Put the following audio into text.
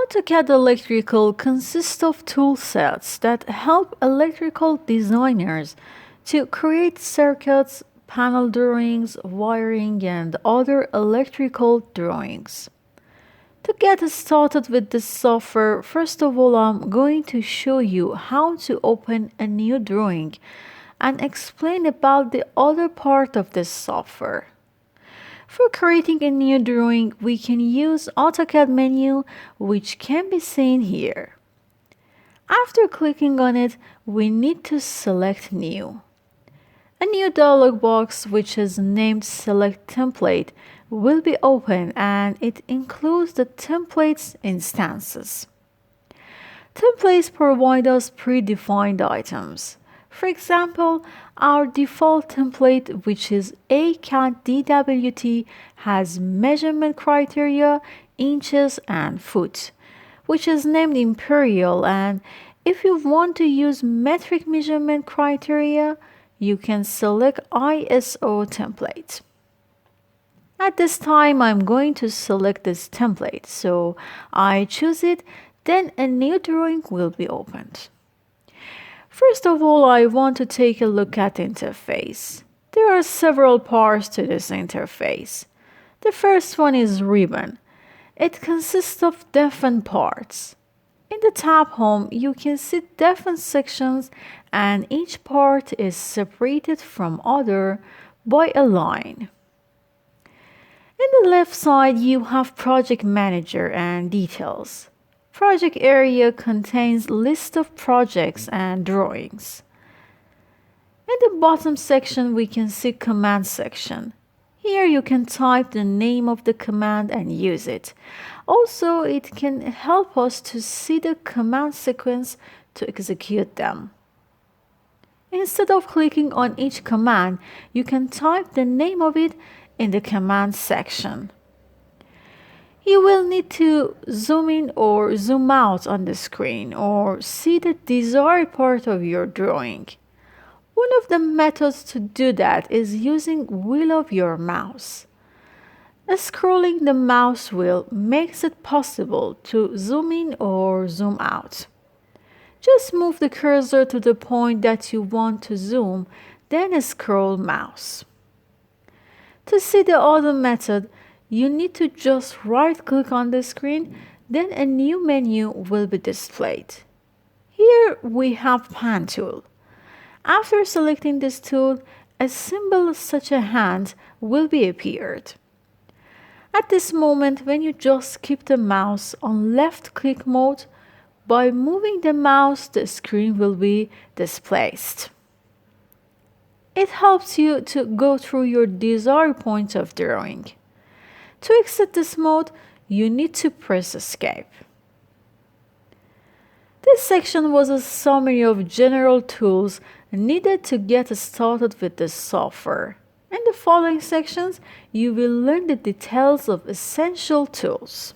AutoCAD Electrical consists of tool sets that help electrical designers to create circuits, panel drawings, wiring, and other electrical drawings. To get started with this software, first of all, I'm going to show you how to open a new drawing and explain about the other part of this software. For creating a new drawing, we can use AutoCAD menu, which can be seen here. After clicking on it, we need to select New. A new dialog box, which is named Select Template, will be open and it includes the templates instances. Templates provide us predefined items. For example, our default template, which is AutoCAD DWT, has measurement criteria, inches and foot, which is named Imperial, and if you want to use metric measurement criteria, you can select ISO template. At this time, I'm going to select this template, so I choose it, then a new drawing will be opened. First of all, I want to take a look at the interface. There are several parts to this interface. The first one is ribbon. It consists of different parts. In the tab Home, you can see different sections and each part is separated from other by a line. In the left side, you have Project Manager and Details. Project area contains list of projects and drawings. In the bottom section, we can see Command section. Here you can type the name of the command and use it. Also, it can help us to see the command sequence to execute them. Instead of clicking on each command, you can type the name of it in the command section. You will need to zoom in or zoom out on the screen or see the desired part of your drawing. One of the methods to do that is using wheel of your mouse. Scrolling the mouse wheel makes it possible to zoom in or zoom out. Just move the cursor to the point that you want to zoom, then scroll mouse. To see the other method, you need to just right-click on the screen, then a new menu will be displayed. Here we have Pan tool. After selecting this tool, a symbol such a hand will be appeared. At this moment, when you just keep the mouse on left-click mode, by moving the mouse, the screen will be displaced. It helps you to go through your desired point of drawing. To exit this mode, you need to press Escape. This section was a summary of general tools needed to get started with this software. In the following sections, you will learn the details of essential tools.